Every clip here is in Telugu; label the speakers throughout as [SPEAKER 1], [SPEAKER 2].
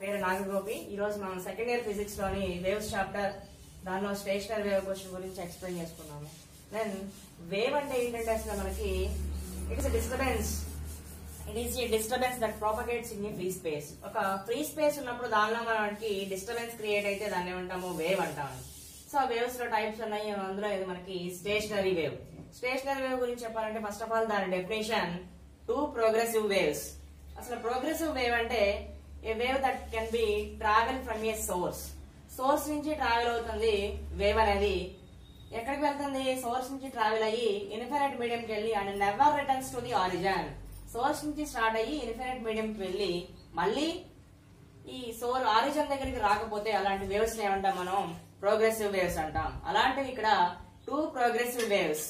[SPEAKER 1] పేరు నాగగోపి. ఈ రోజు మనం సెకండ్ ఇయర్ ఫిజిక్స్ లోని వేవ్స్ చాప్టర్ దానిలో స్టేషనరీ వేవ్ క్వశ్చన్ గురించి ఎక్స్ప్లెయిన్ చేసుకున్నాము. దెన్ వేవ్ అంటే ఏంటంటే అసలు మనకి it is disturbance. It is a disturbance that propagates in a free space. ఒక ఫ్రీ స్పేస్ ఉన్నప్పుడు దానిలో మనకి డిస్టర్బెన్స్ క్రియేట్ అయితే దాన్ని ఏమంటాము, వేవ్ అంటాము. సో వేవ్స్ లో టైప్స్ ఉన్నాయి. అందులో ఇది మనకి స్టేషనరీ వేవ్. స్టేషనరీ వేవ్ గురించి చెప్పాలంటే ఫస్ట్ ఆఫ్ ఆల్ దాని డెఫినేషన్ టూ ప్రోగ్రెసివ్ వేవ్స్. అసలు ప్రోగ్రెసివ్ వేవ్ అంటే a wave that can be travel from a source. Source నుంచి ట్రావెల్ అవుతుంది వేవ్ అనేది. ఎక్కడికి వెళ్తుంది? సోర్స్ నుంచి ట్రావెల్ అయ్యి ఇన్ఫినిట్ మీడియం కి వెళ్ళి and never returns to the origin. Source నుంచి స్టార్ట్ అయ్యి ఇన్ఫినిట్ మీడియం కి వెళ్ళి మళ్ళీ ఈ ఆరిజిన్ దగ్గరికి రాకపోతే అలాంటి వేవ్స్ ఏమంటాం మనం? ప్రోగ్రెసివ్ వేవ్స్ అంటాం. అలాంటివి ఇక్కడ two progressive waves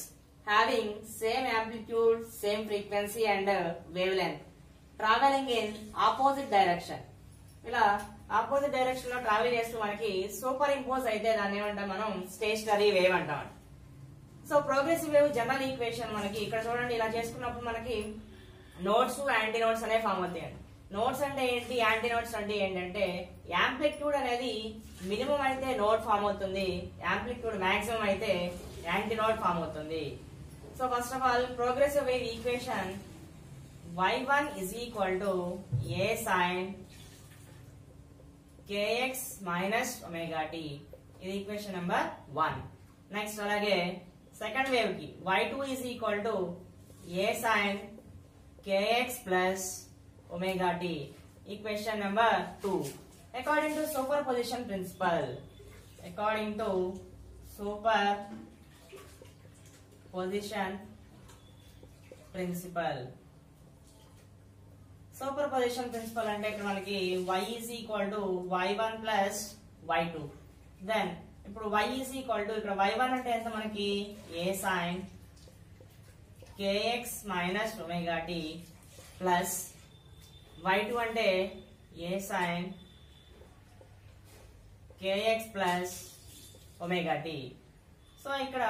[SPEAKER 1] having same amplitude, same frequency and wave length travelling in opposite direction. ఇలా ఆపోజిట్ డైరెక్షన్ లో ట్రావెల్ చేస్తూ మనకి సూపర్ ఇంపోజ్ అయితే దాన్ని ఏమంటాం మనం? స్టేషనరీ వేవ్ అంటాం. So progressive wave general equation మనకి ఇక్కడ చూడండి. ఇలా చేసుకున్నప్పుడు మనకి నోడ్స్ యాంటీ నోడ్స్ అనే ఫామ్ అవుతాయండి. నోడ్స్ అంటే ఏంటి, యాంటీ నోడ్స్ అంటే ఏంటంటే యాంప్లిట్యూడ్ అనేది మినిమం అయితే నోడ్ ఫామ్ అవుతుంది, యాంప్లిట్యూడ్ మాక్సిమం అయితే యాంటీ నోడ్ ఫామ్ అవుతుంది. So first of all progressive wave equation y1 is equal to a sin kx minus omega t. ఇది ఈక్వేషన్ నెంబర్ 1. నెక్స్ట్ అలాగే సెకండ్ వేవ్ కి y2 is equal to a sin kx plus omega t. Equation number 2. According to superposition principle. According to superposition principle. Superposition principle అంటే ఇక్కడ మనకి y is equal to y1 plus y2. Then ఇప్పుడు y is equal to ఇక్కడ y1 అంటే ఎంత మనకి? a sin kx minus omega t plus y2 అంటే a sin kx plus omega t. So ఇక్కడ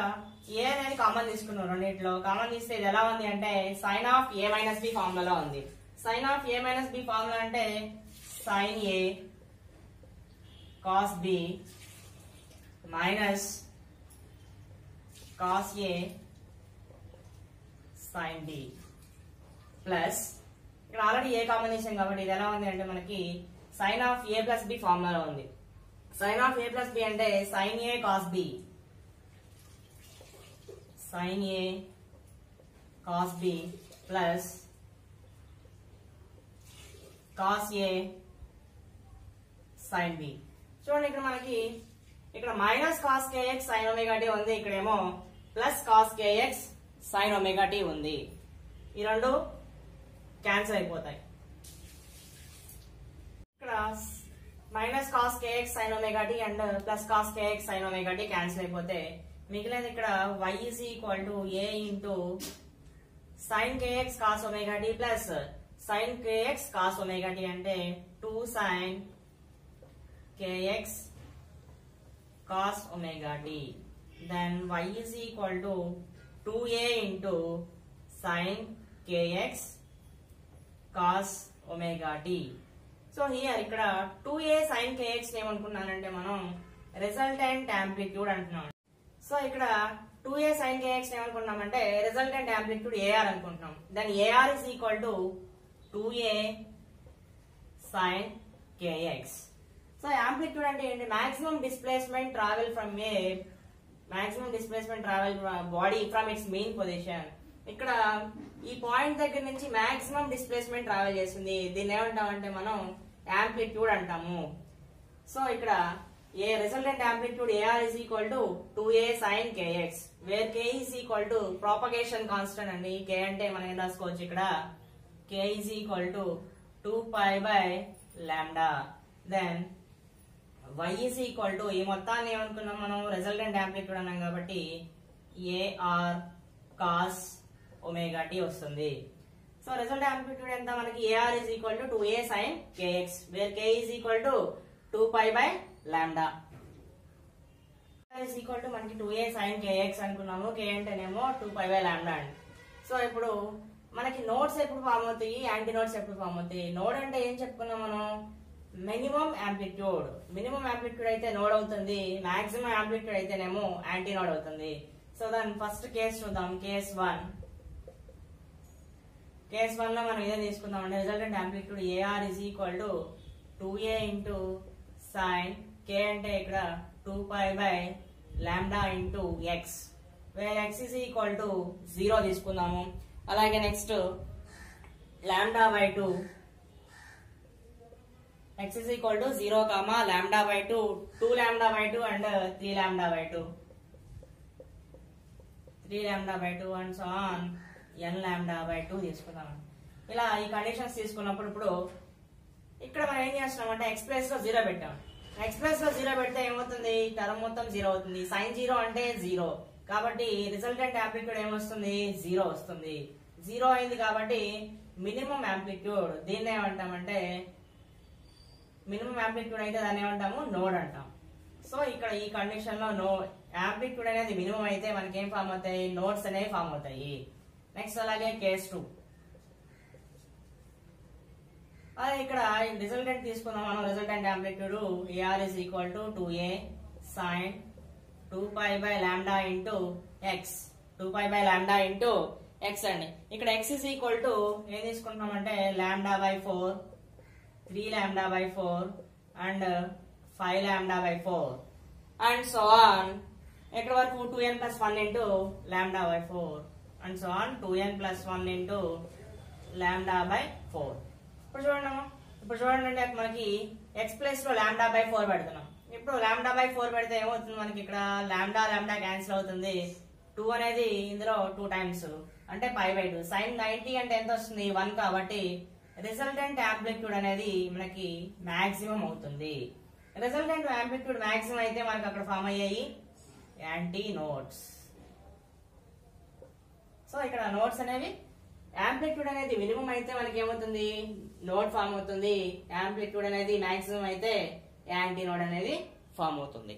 [SPEAKER 1] a అనేది కామన్ తీసుకున్నాం. రెండిట్లో కామన్ తీస్తే ఇది ఎలా ఉంది అంటే sin of a minus b ఫార్ములాలో ఉంది. sin of a minus b formula అంటే sin a cos b minus cos a sin b plus ఇక్కడ ఆల్రెడీ ఏ కామన్ చేసాం కాబట్టి ఇది ఎలా ఉంది అంటే మనకి sin of a plus b ఫార్ములాలో ఉంది. sin of a plus b అంటే sin a cos b, sin a cos b plus cos a sin b. చూడండి ఇక్కడ మనకి ఇక్కడ minus cos kx sin omega t ఉంది, ఇక్కడేమో plus cos kx sin omega t ఉంది. ఈ రెండు క్యాన్సిల్ అయిపోతాయి. ఇక్కడ minus cos kx sin omega t and plus cos kx sin omega t cancel అయిపోతే మిగిలినది ఇక్కడ y is equal to a into sin kx cos omega t plus sin kx cos omega t అంటే 2 sin kx cos omega t. Then y is equal to 2a into sin kx cos omega t. So here ఇక్కడ 2a sin kx ఏమనుకున్నానంటే మనం రిజల్టెంట్ యాంప్లిట్యూడ్ అంటున్నాం. సో ఇక్కడ 2a sin kx ఏమనుకున్నామంటే రిజల్టెంట్ యాంప్లిట్యూడ్ ar అనుకుంటున్నాం. Then ar is equal to 2a sin kx. So amplitude అంటే ఏంటి? Maximum displacement travel from a body from its mean position. ఇక్కడ ఈ పాయింట్ దగ్గర నుంచి మాక్సిమం డిస్ప్లేస్మెంట్ ట్రావెల్ చేస్తుంది. దీన్ని ఏమంటామంటే మనం యాంప్లిట్యూడ్ అంటాము. సో ఇక్కడ a resultant amplitude ar is equal to 2a sin kx, where k is equal to propagation constant అండి. k అంటే మనం ఏం రాసుకోవచ్చు ఇక్కడ k is equal to 2 pi by lambda. Then y is equal to ఈ మొత్తాన్ని ఏమనుకున్నాం మనం? రిజల్టెంట్ యాంప్లిట్యూడ్ అన్నాం కాబట్టి ar cos omega t వస్తుంది. సో రిజల్ట్ యాంప్లిట్యూడ్ ఎంత మనకి? ar is equal to 2a sin kx, where k is equal to 2 pi by lambda. is equal to మనకి 2a sin kx అనుకున్నాము. k అంటేనేమో 2 pi by lambda అండి. సో ఇప్పుడు మనకి నోడ్స్ ఎప్పుడు ఫామ్ అవుతాయి, యాంటీ నోడ్స్ ఎప్పుడు ఫామ్ అవుతాయి? నోడ్ అంటే ఏం చెప్పుకున్నాం మనం? మినిమం యాంప్లిట్యూడ్ అయితే నోడ్ అవుతుంది, మాక్సిమం యాంప్లిట్యూడ్ అయితేనేమో యాంటీ నోడ్ అవుతుంది. సో దాని ఫస్ట్ కేస్ చూద్దాం. కేస్ 1 లో మనం ఇదే తీసుకుందాం అంటే resultant amplitude AR is equal to 2A into sin K అంటే ఇక్కడ 2π by lambda into x, where x is equal to 0 తీసుకుందాము. అలాగే next lambda by 2, x is equal to 0, lambda by 2, 2 lambda by 2 and 3 lambda by 2, 3 lambda by 2 and so on n lambda by 2 తీసుకుందాం. ఇలా ఈ కండిషన్స్ తీసుకున్నప్పుడు ఇప్పుడు ఇక్కడ మనం ఏం చేస్తున్నాం అంటే x ప్లేస్ లో 0 పెట్టాం. x ప్లేస్ లో 0 పెడితే ఏమవుతుంది, టర్మ్ మొత్తం 0 అవుతుంది. sin 0 అంటే 0, కాబట్టి రిజల్టెంట్ యాంప్లిట్యూడ్ ఏమొస్తుంది, 0 వస్తుంది. 0 అయింది కాబట్టి మినిమం యాంప్లిట్యూడ్, దీన్ని ఏమంటామంటే మినిమం యాంప్లిట్యూడ్ అయితే దాన్ని ఏమంటాము, నోడ్ అంటాం. సో ఇక్కడ ఈ కండిషన్ లో యాంప్లిట్యూడ్ అనేది మినిమం అయితే మనకి ఏం ఫామ్ అవుతాయి, నోడ్స్ అనేవి ఫామ్ అవుతాయి. నెక్స్ట్ అలాగే కేస్ 2, అదే ఇక్కడ రిజల్టెంట్ తీసుకుందాం మనం. Resultant amplitude AR is equal to 2A sin 2π by lambda into x, 2π by lambda into x అండి. ఇక్కడ x is equal to ఏం తీసుకుంటున్నామంటే lambda by 4, 3 lambda by 4 and 5 lambda by 4 and so on. ఎక్కడ వరకు 2n plus 1 into lambda by 4 and so on, 2n plus 1 into lambda by 4. ఇప్పుడు చూడండి అంటే మనకి x ప్లేస్ లో lambda by 4 పెడుతున్నాం. ఇప్పుడు lambda by 4 పెడితే ఏమవుతుంది, మనకి ఇక్కడ lambda క్యాన్సిల్ అవుతుంది. 2 అనేది ఇందులో 2 టైమ్స్ అంటే π by 2. sin 90 అంటే ఎంత వస్తుంది, 1, కాబట్టి రిజల్టెంట్ యాంప్లిట్యూడ్ అనేది మనకి మాక్సిమం అవుతుంది. రిజల్టెంట్ యాంప్లిట్యూడ్ మాక్సిమం అయితే మనకి అక్కడ ఫామ్ అయ్యాయి యాంటీ నోడ్స్. సో ఇక్కడ నోడ్స్ అనేవి, యాంప్లిట్యూడ్ అనేది మినిమం అయితే మనకి ఏమవుతుంది, నోడ్ ఫామ్ అవుతుంది. యాంప్లిట్యూడ్ అనేది మాక్సిమం అయితే యాంటీ నోడ్ అనేది ఫామ్ అవుతుంది.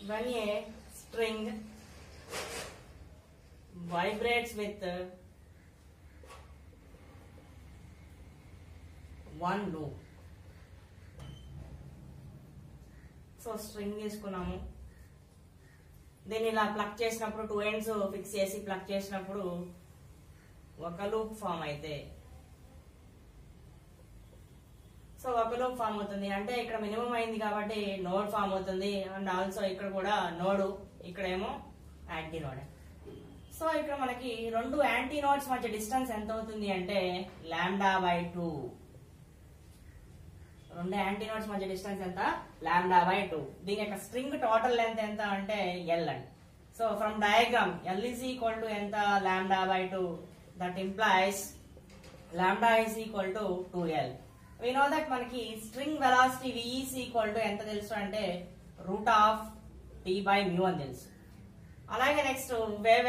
[SPEAKER 1] When a string vibrates with one loop, so string తీసుకున్నాము, దీన్ని ఇలా ప్లగ్ చేసినప్పుడు 2 ends ఫిక్స్ చేసి ప్లగ్ చేసినప్పుడు ఒక లూప్ ఫామ్ అయితే, సో ఒక లూప్ ఫామ్ అవుతుంది. అంటే ఇక్కడ మినిమం అయింది కాబట్టి నోడ్ ఫామ్ అవుతుంది. అండ్ ఆల్సో ఇక్కడ కూడా నోడ్, ఇక్కడేమో యాంటీ నోడ్. సో ఇక్కడ మనకి రెండు యాంటీ నోడ్స్ మధ్య డిస్టెన్స్ ఎంత అవుతుంది అంటే λ/2. రెండు యాంటీ నోడ్స్ మధ్య డిస్టెన్స్ ఎంత, λ/2. దీని యొక్క స్ట్రింగ్ టోటల్ లెంత్ ఎంత అంటే L అండి. So from diagram L is equal to ఎంత, λ/2. That implies λ is equal to 2L. We know that మనకి string velocity V is equal to ఎంత తెలుసు అంటే √T/μ అని తెలుసు. అలాగే next wave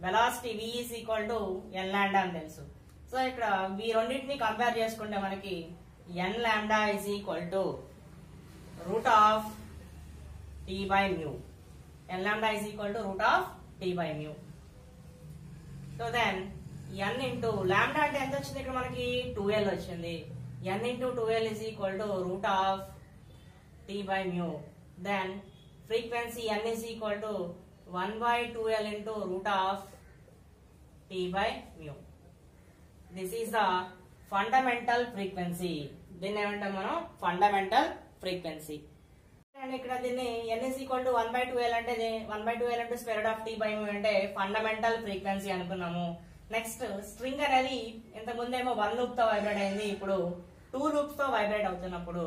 [SPEAKER 1] velocity V is equal to n లాండా అని తెలుసు. సో ఇక్కడ ఈ రెండింటిని కంపేర్ చేసుకుంటే మనకి n lambda is equal to √T/μ. n lambda is equal to √T/μ. So then n into lambda అంటే ఎంత వచ్చింది, ఇక్కడ మనకి 2L వచ్చింది. n into 2L is equal to √T/μ. Then frequency n is equal to 1/2L into √T/μ. This is the fundamental frequency. దీన్ని ఏమంటాం మనం, ఫండమెంటల్ ఫ్రీక్వెన్సీ. అండ్ ఇక్కడ దీన్ని n is equal to 1/2L అంటే 1/2L into √T/μ అంటే ఫండమెంటల్ ఫ్రీక్వెన్సీ అనుకున్నాము. నెక్స్ట్ స్ట్రింగ్ అనేది ఇంత ముందేమో 1 లూప్ తో వైబ్రేట్ అయింది, ఇప్పుడు 2 లూప్స్ తో వైబ్రేట్ అవుతున్నప్పుడు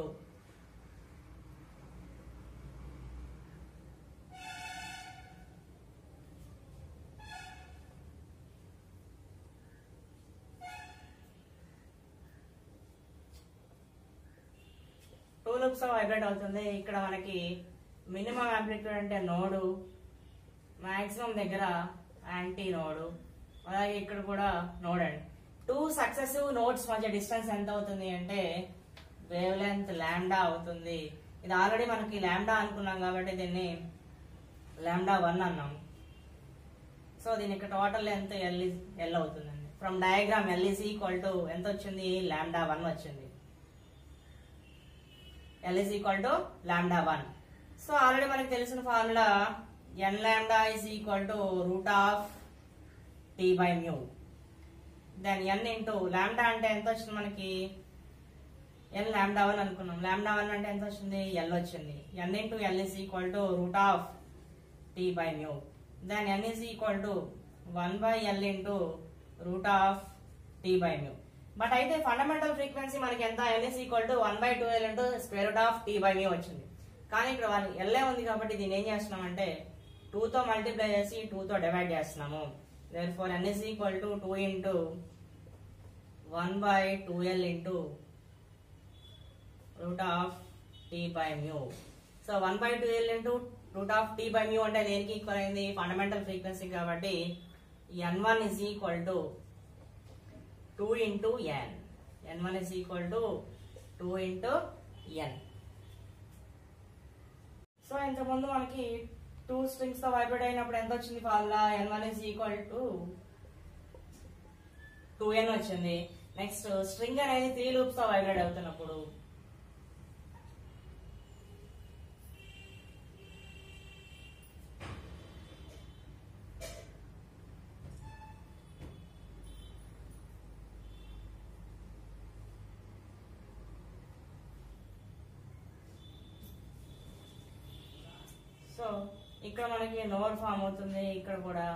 [SPEAKER 1] వైబ్రేట్ అవుతుంది. ఇక్కడ మనకి మినిమం యాంప్లిట్యూడ్ అంటే నోడు, మాక్సిమం దగ్గర యాంటీ నోడు, అలాగే ఇక్కడ కూడా నోడ్ అండి. 2 సక్సెసివ్ నోడ్స్ మధ్య డిస్టెన్స్ ఎంత అవుతుంది అంటే వేవ్ లెంత్ లాంబ్డా అవుతుంది. ఇది ఆల్రెడీ మనకి లాంబ్డా అనుకున్నాం కాబట్టి దీన్ని λ1 అన్నాం. సో దీని యొక్క టోటల్ లెంత్ L అవుతుందండి. From diagram L is equal to ఎంత వచ్చింది, λ1 వచ్చింది. L is equal to λ1. So already మనకి తెలిసిన formula n lambda is equal to root of t by mu. Then n into lambda అంటే ఎంత వచ్చింది మనకి, n λ1 అనుకున్నాం. λ1 అంటే ఎంత వచ్చింది, L వచ్చింది. n into L is equal to root of t by mu. Then n is equal to 1 by L into root of t by mu. But అయితే ఫండమెంటల్ ఫ్రీక్వెన్సీ మనకి ఎంత, n is equal to 1 by 2L into square root of t by mu వచ్చింది. కానీ ఇక్కడ L ఉంది కాబట్టి దీన్ని ఏం చేస్తున్నాం అంటే 2 తో మల్టిప్లై చేసి 2 తో డివైడ్ చేస్తున్నాము. therefore n is equal to 2 into 1 by 2L into root of t by mu. So 1 by 2L into root of t by mu అంటే దేనికి ఈక్వల్ అయింది, ఫండమెంటల్ ఫ్రీక్వెన్సీ కాబట్టి n1 is equal to 2 into n. n1 is equal to 2 into n. So ఇంతకుముందు మనకి 2 స్ట్రింగ్స్ తో వైబ్రేట్ అయినప్పుడు ఎంత వచ్చింది formula, n1 is equal to 2n వచ్చింది. నెక్స్ట్ స్ట్రింగ్ అనేది 3 లూప్స్ తో వైబ్రేట్ అవుతున్నప్పుడు సో ఇక్కడ మనకి నోడ్ ఫామ్ అవుతుంది ఇక్కడ కూడా.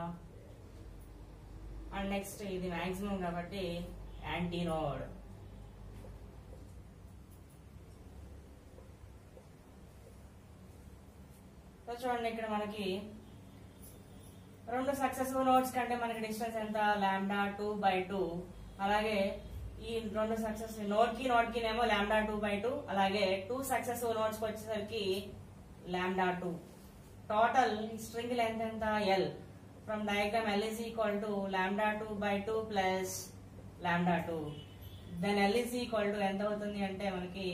[SPEAKER 1] అండ్ నెక్స్ట్ ఇది మాక్సిమం కాబట్టి యాంటీ నోడ్. సో చూడండి ఇక్కడ మనకి 2 సక్సెసివ్ నోడ్స్ కంటే మనకి డిస్టెన్స్ ఎంత, λ2/2. అలాగే ఈ 2 సక్సెసివ్ నోడ్ కి నేమో λ2/2. అలాగే 2 సక్సెసివ్ నోడ్స్ కి వచ్చేసరికి λ2. టోటల్ స్ట్రింగ్ లెంత్ ఎంత, L. From diagram L is equal to λ2/2 plus λ2. Then L is equal to ఎంత అవుతుంది అంటే మనకి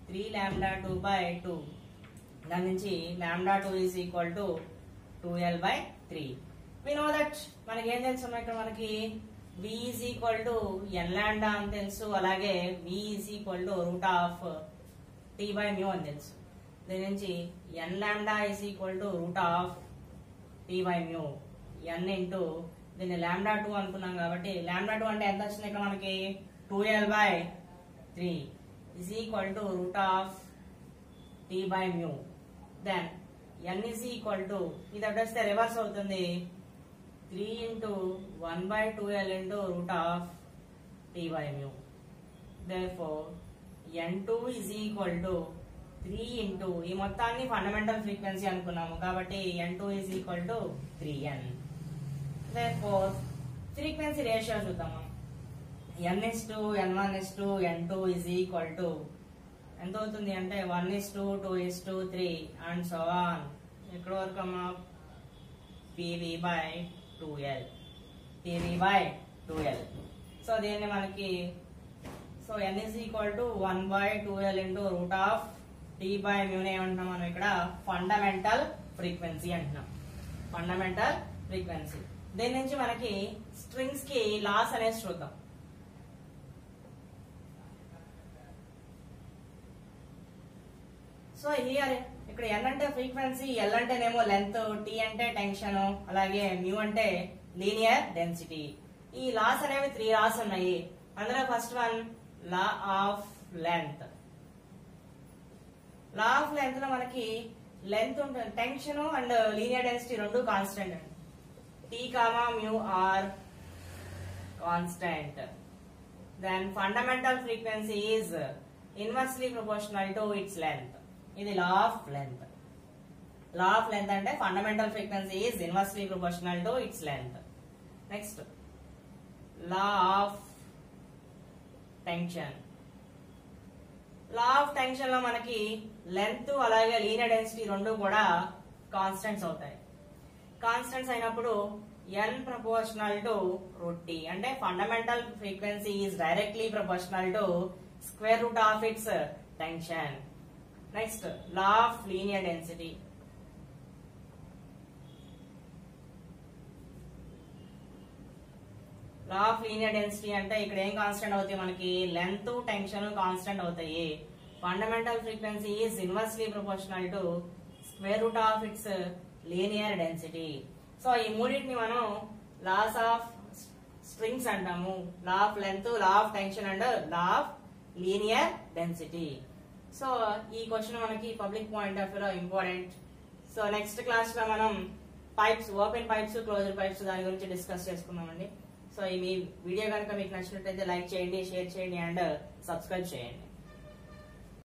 [SPEAKER 1] 3λ2/2. దాని నుంచి λ2 is equal to 2L/3. we know that మనకి ఏం తెలుసు ఇక్కడ మనకి V is equal to n lambda అని తెలుసు. అలాగే V is equal to root of t by mu అని తెలుసు. దీని నుంచి n lambda is equal to root of t by mu. n into దీన్ని λ2 అనుకున్నాం కాబట్టి λ2 అంటే ఎంత వచ్చింది ఇక్కడ మనకి 2L/3 is equal to root of t by mu. Then n is equal to ఇది అడ్డొస్తే రివర్స్ అవుతుంది 3 into 1 by 2L into root of t by mu. therefore n2 is equal to 3 into ఈ మొత్తాన్ని ఫండమెంటల్ ఫ్రీక్వెన్సీ అనుకున్నాము కాబట్టి n2 is equal to 3n. therefore frequency ratio చూద్దాము. n/2 n1/2 n2 is equal to ఎంత అవుతుంది అంటే 1/2 2/3 అండ్ సో ఆన్. ఎక్కడ వరకు అమ్మా PV/2L. సో దీన్ని మనకి so n is equal to 1 by 2L into root of t by mu ఏమంటున్నాం మనం ఇక్కడ ఫండమెంటల్ ఫ్రీక్వెన్సీ అంటున్నాం. Fundamental frequency. దీని నుంచి మనకి స్ట్రింగ్స్ కి లాస్ అనేది చూద్దాం. సో హియర్ ఇక్కడ n అంటే ఫ్రీక్వెన్సీ, L అంటేనేమో లెంత్, t అంటే టెన్షన్, అలాగే మ్యూ అంటే లీనియర్ డెన్సిటీ. ఈ లాస్ అనేవి 3 లాస్ ఉన్నాయి. అందులో first one law of length. Law of length లో మనకి లెంత్ ఉంటుంది, టెన్షన్ అండ్ లీనియర్ డెన్సిటీ రెండు కాన్స్టెంట్ అండి. t, mu are constant. Then fundamental frequency is inversely proportional to its length. ఇది law of length. Law of length అంటే fundamental frequency is inversely proportional to its length. Next law of tension. Law of tension లో మనకి లెంత్ అలాగే లీనియర్ డెన్సిటీ రెండు కూడా కాన్స్టెంట్స్ అవుతాయి. కాన్స్టెంట్స్ అయినప్పుడు n proportional to root t అంటే fundamental frequency is directly proportional to square root of it's tension. Next law of linear density. Law of linear density అంటే ఇక్కడ ఏం కాన్స్టెంట్ అవుతాయి మనకి, లెంత్ టెన్షన్ కాన్స్టెంట్ అవుతాయి. Fundamental frequency is inversely proportional to square root of it's linear density. So ఈ మూడింటిని మనం లాస్ ఆఫ్ స్ట్రింగ్స్ అంటాము, లా of length, law of tension and law of linear density. So ఈ క్వశ్చన్ మనకి పబ్లిక్ పాయింట్ ఆఫ్ వ్యూలో ఇంపార్టెంట్. సో నెక్స్ట్ క్లాస్ లో మనం pipes, open pipes, closed pipes దాని గురించి డిస్కస్ చేసుకుందామండి. సో ఈ వీడియో కనుక మీకు నచ్చినట్లయితే లైక్ చేయండి, షేర్ చేయండి అండ్ సబ్స్క్రైబ్ చేయండి.